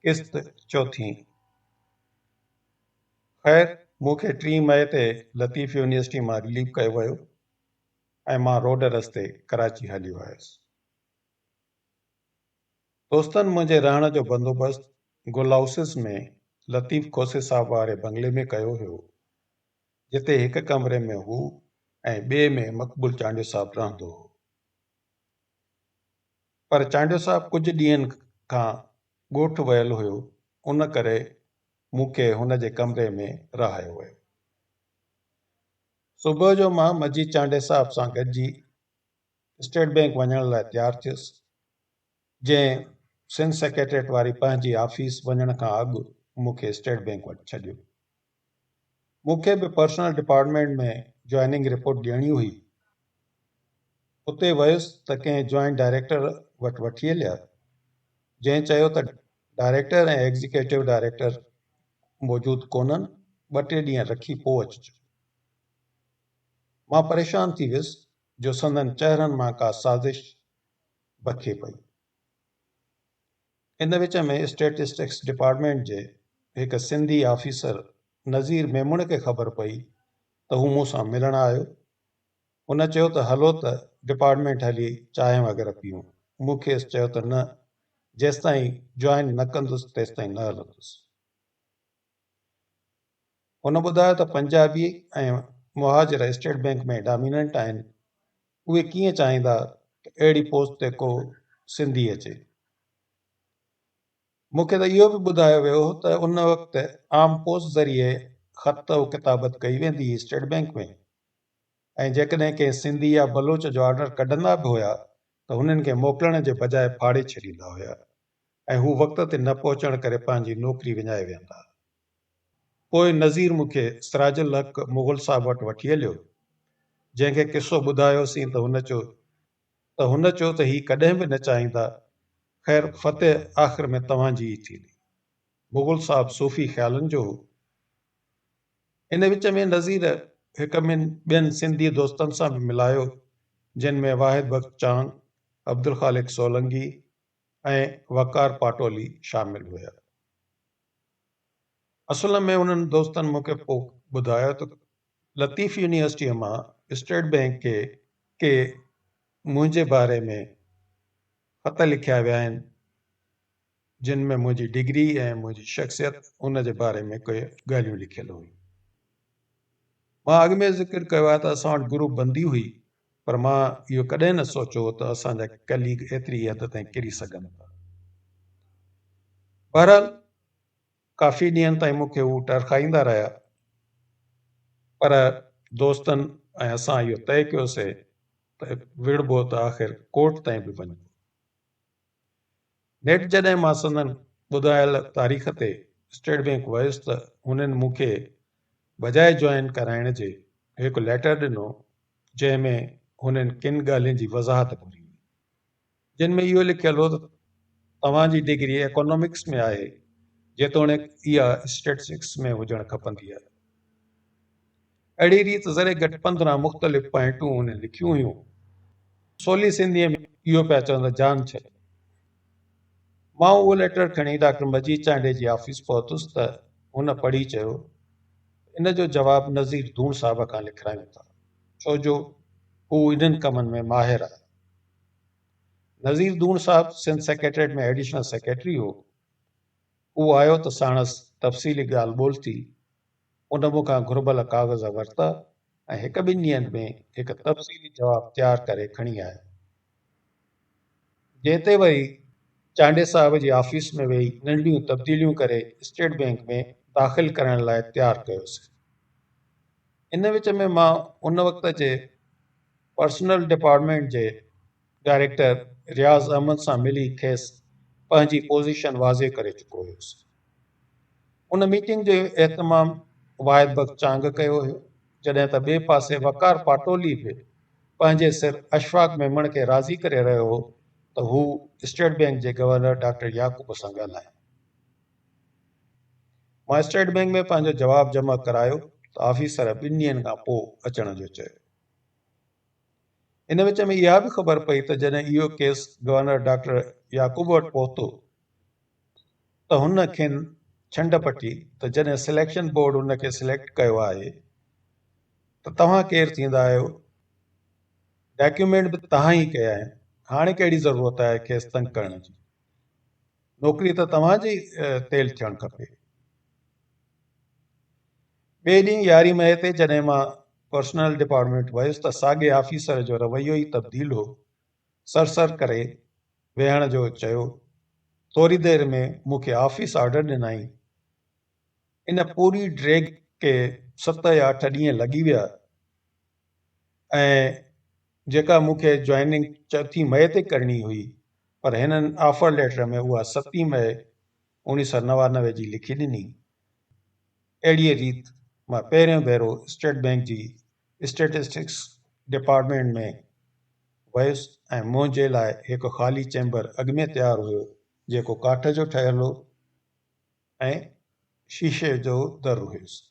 किस्त चौथी। ख़ैर मूंखे 3 मई ते लतीफ़ यूनिवर्सिटी मां रिलीव कयो वियो ऐं मां रोड रस्ते कराची हलियो आयुसि। दोस्तनि मुंहिंजे रहण जो बंदोबस्तु गुल हाउसिस में लतीफ़ खोसे साहब वारे बंगले में कयो हुयो, जिते हिक कमरे में हू ऐं ॿिए में मक़बूल चांडियो साहब रहंदो हो। पर चांडियो साहब कुझु ॾींहंनि खां ॻोठु वियल हुयो, उन करे मूंखे हुन जे कमरे में रहायो वियो। सुबुह जो मां मजीद चांडे साहब सां गॾिजी स्टेट बैंक वञण लाइ तयारु थियुसि, जंहिं सिंध सेक्रेटरीट वारी पंहिंजी ऑफिस वञण खां अॻु मूंखे स्टेट बैंक वटि छॾियो। मूंखे बि पर्सनल डिपार्टमेंट में जॉइनिंग रिपोर्ट ॾियणी हुई। उते वियुसि त कंहिं जॉइंट डायरेक्टर वटि वठी हलिया, जंहिं चयो त डायरेक्टर ऐं एग्जीक्यूटिव डायरेक्टर मौजूदु कोन्हनि, 2-3 ॾींहं रखी पोइ अचिजो। मां परेशान थी वियुसि जो संदनि चहिरनि मां का साज़िश बखे पई। इन विच में स्टेटिस्टिक्स डिपार्टमेंट जे हिकु सिंधी ऑफिसर नज़ीर मेमुण खे ख़बर पई त हू मूं सां मिलण आयो। हुन चयो त हलो त डिपार्टमेंट हली चांहि वग़ैरह पीऊं। मूंखे चयो त न, जेसिताईं जॉइन न कंदुसि तेसिताईं न हलंदुसि। हुन ॿुधायो त पंजाबी ऐं मुहाजिर स्टेट बैंक में डोमिनेंट आहिनि। उहे कीअं चाहींदा त अहिड़ी पोस्ट ते को सिंधी अचे। मूंखे त इहो बि ॿुधायो वियो त उन वक़्तु आम पोस्ट ज़रिए ख़त किताबत कई वेंदी हुई स्टेट बैंक में, ऐं जेकॾहिं कंहिं सिंधी या बलोच जो ऑर्डर कढंदा बि हुया त हुननि खे मोकिलण जे बजाए फाड़े छॾींदा हुया ऐं हू वक़्त ते न पहुचण करे पंहिंजी नौकरी विञाए वेंदा। पोइ नज़ीर मूंखे सिराजुल हक़ मुग़ल साहब वटि वठी हलियो, जंहिंखे किसो ॿुधायोसीं त हुन चयो त हीअ कॾहिं बि न चाहींदा। ख़ैर फ़तेह आख़िर में तव्हांजी ई थींदी। मुग़ल साहब सूफ़ी ख़्यालनि जो हो। इन विच में नज़ीर हिक ॿियनि सिंधी दोस्तनि सां बि मिलायो, जिन में वाहिद बख्श चांग, अब्दुल ख़ालिक सोलंगी ऐं वकार पाटोली शामिल हुया। असल में उन्हनि दोस्तनि मूंखे पोइ ॿुधायो त लतीफ़ यूनिवर्सिटीअ मां स्टेट बैंक के मुंहिंजे बारे में ख़त लिखिया विया आहिनि, जिन में मुंहिंजी डिग्री ऐं मुंहिंजी शख़्सियत उन जे बारे में कोई ॻाल्हियूं लिखियल हुयूं। मां अॻु में ज़िक्र कयो आहे त असां वटि ग्रुप बंदी हुई, पर मां इहो कॾहिं न सोचियो त असांजा कलीग एतिरी हद ताईं किरी सघनि था। बहरहाल काफ़ी ॾींहंनि ताईं मूंखे हू टरखाईंदा रहिया, पर दोस्तनि ऐं असां इहो तइ कयोसीं त विड़बो त आख़िर कोर्ट ताईं बि वञो। नेठ जॾहिं मां संदनि ॿुधायल तारीख़ ते स्टेट बैंक वियुसि त हुननि मूंखे बजाए जॉइन कराइण जे हिकु लेटर ॾिनो, जंहिंमें हुननि किन ॻाल्हियुनि जी वज़ाहत घुरी, जिन में इहो लिखियलु हो त तव्हांजी डिग्री इकोनॉमिक्स में आहे, जेतोणीकि इहा स्टेटिस्टिक्स में हुजणु खपंदी आहे। अहिड़ी रीति ज़रे घटि 15 मुख़्तलिफ़ पॉइंटूं हुन लिखियूं हुयूं। सोली सिंधीअ में इहो पिया चवंदा जान छॾ। मां उहो लेटर खणी डॉक्टर मजीद चांडे जी ऑफिस पहुतुसि त हुन पढ़ी चयो, इन जो जवाबु नज़ीर धूण साहब खां लिखायूं था, छो जो हू इन्हनि कमनि में माहिर आहे। नज़ीर धूण साहब सिंध सेक्रेटरीट में एडिशनल सेक्रेटरी हो। उहो आयो त साणसि तफ़सीली ॻाल्हि ॿोल थी। उन मूंखां घुर्बल काग़ज़ वरिता ऐं 1-2 ॾींहंनि में हिकु तफ़सीली जवाबु तयारु करे खणी आया, जंहिं ते वरी चांडे साहब जी ऑफिस में वेही नंढियूं तब्दीलियूं करे स्टेट बैंक में दाख़िल करण लाइ तयारु कयोसीं। इन विच में मां उन वक़्त जे पर्सनल डिपार्टमेंट जे डायरेक्टर रियाज़ अहमद सां मिली खेसि पंहिंजी पोज़ीशन वाज़े करे चुको हुयुसि। उन मीटिंग जो एहतमाम वाहिद बख्श चांग कयो हुयो, जॾहिं त ॿिए पासे वकार पाटोली बि पंहिंजे सिर अशफाक मेमण खे राज़ी करे रहियो हो त हू स्टेट बैंक जे गवर्नर डॉक्टर याकूब सां ॻाल्हाए। मां स्टेट बैंक में पंहिंजो जवाबु जमा करायो त ऑफिसर 2 ॾींहंनि खां पोइ अचण जो चयो। इन विच में इहा बि ख़बर पई त जॾहिं इहो केस गवर्नर डॉक्टर याकूब वटि पहुतो त हुन खेनि छंड पटी त जॾहिं सिलेक्शन बोर्ड हुनखे सिलेक्ट कयो आहे त तव्हां केरु थींदा आहियो, डॉक्यूमेंट बि तव्हां ई कया आहिनि, हाणे कहिड़ी ज़रूरत आहे खेसि तंग करण जी, नौकिरी त तव्हांजी तेल थियणु खपे। ॿिए ॾींहुं 11 मई ते जॾहिं मां पर्सनल डिपार्टमेंट वयुसि त साॻे ऑफिसर जो रवैयो ई तब्दील हो। सर करे वेहण जो चयो। थोरी देरि में मूंखे ऑफिस ऑर्डर ॾिनई। इन पूरी ड्रैग खे 7 या 8 ॾींहं लॻी विया ऐं जेका मूंखे जॉइनिंग 4 मई ते करणी हुई, पर हिननि ऑफर लेटर में उहा 7 मई 1999 जी लिखी ॾिनी। अहिड़ीअ रीति मां पहिरियों भेरो स्टेट बैंक जी स्टेटिस्टिक्स डिपार्टमेंट में वयुसि ऐं मुंहिंजे लाइ हिकु ख़ाली चैम्बर अॻु में तयारु हुयो, जेको काठ जो ठहियलु हो ऐं शीशे जो दरु हुयुसि।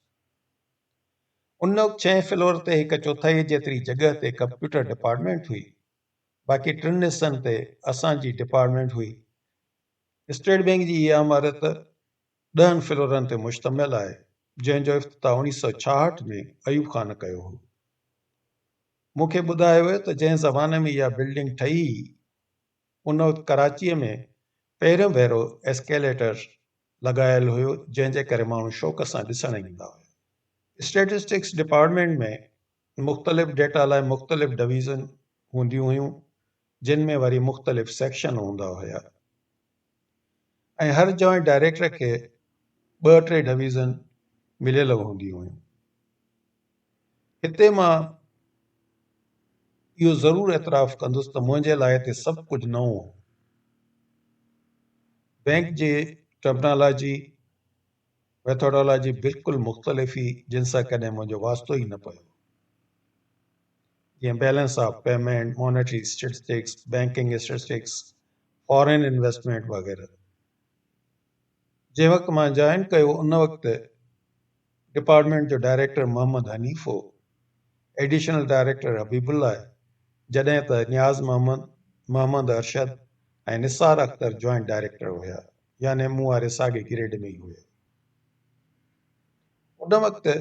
उन 6 फ्लोर ते हिकु चौथाई जेतिरी जॻह ते कंप्यूटर डिपार्टमेंट हुई। बाक़ी 3 हिसनि ते असांजी डिपार्टमेंट हुई। स्टेट बैंक जी इहा इमारत 10 फ्लोरनि ते मुश्तमिल आहे, जंहिंजो इफ़्तिताह 1966 में अयूब ख़ान कयो हो। मूंखे ॿुधायो वियो त जंहिं ज़माने में इहा बिल्डिंग ठही, उन वक़्तु कराचीअ में पहिरियों भेरो एस्केलेटर लॻायल हुयो, जंहिंजे करे माण्हू शौक़ सां ॾिसण ईंदा हुआ। स्टेटिस्टिक्स डिपार्टमेंट में मुख़्तलिफ़ डेटा लाइ मुख़्तलिफ़ डिवीज़न हूंदियूं हुयूं, जिन में वरी मुख़्तलिफ़ सेक्शन हूंदा हुया ऐं हर जॉइंट डायरेक्टर खे 2-3 डिवीज़न मिलियल हूंदियूं हुयूं। हिते मां इहो ज़रूरु एतिराफ़ कंदुसि त मुंहिंजे लाइ हिते सभु कुझु नओं हो। बैंक जी टर्मिनोलॉजी मेथोडोलॉजी बिल्कुलु मुख़्तलिफ़ हुई, जिन सां कॾहिं मुंहिंजो वास्तो ई न पियो। जीअं balance of payment, monetary statistics, banking statistics, foreign investment वग़ैरह। जंहिं वक़्तु मां जॉइन कयो, उन वक़्तु डिपार्टमेंट जो डायरेक्टर मोहम्मद हनीफ़ हो, एडिशनल डायरेक्टर हबीबुल्ला, जॾहिं त नियाज़ मोहम्मद अरशद ऐं निसार अख्तर जॉइंट डायरेक्टर हुया, यानी मूं वारे साॻे ग्रेड में ई हुया। उन वक़्तु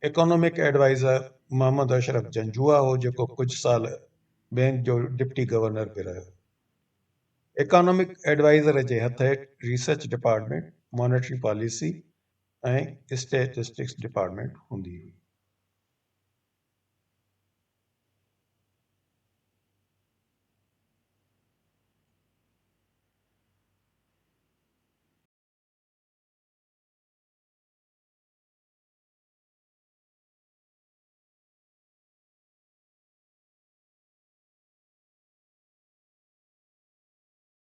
इकोनॉमिक एडवाइज़र मोहम्मद अशरफ जंजुआ हो, जेको कुझु साल बैंक जो डिप्टी गवर्नर बि रहियो। इकोनॉमिक एडवाइज़र जे हथ हेठि रिसर्च डिपार्टमेंट, मॉनेटरी पॉलिसी ऐं स्टेटिस्टिक्स डिपार्टमेंट हूंदी हुई।